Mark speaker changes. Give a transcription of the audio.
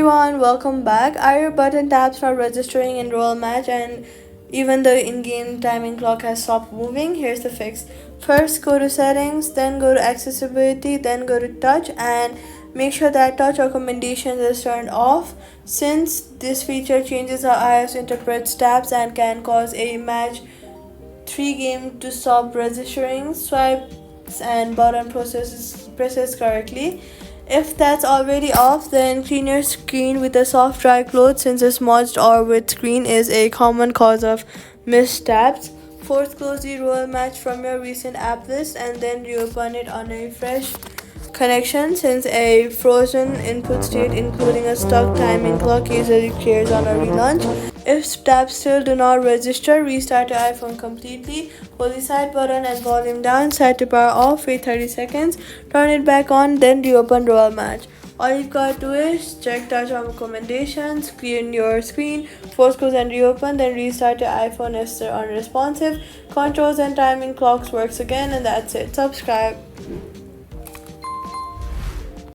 Speaker 1: everyone, welcome back. Are your button taps not registering in roll match and even the in-game timing clock has stopped moving? Here's the fix. First go to settings, then go to accessibility, then go to touch and make sure that touch recommendations is turned off since this feature changes how iOS interprets taps and can cause a match 3 game to stop registering swipes and button presses correctly. If that's already off, then clean your screen with a soft dry cloth since a smudged or wet screen is a common cause of missed taps. Fourth, close the roll match from your recent app list and then reopen it on a fresh connection since a frozen input state including a stuck timing clock usually clears on a relaunch. If taps still do not register, restart your iPhone completely. Hold the side button and volume down, set to power off, wait 30 seconds, turn it back on, then reopen roll match. All you've got to do is check touch on recommendations, clean your screen, force close and reopen, then restart your iPhone if they're unresponsive. Controls and timing clocks works again and that's it. Subscribe.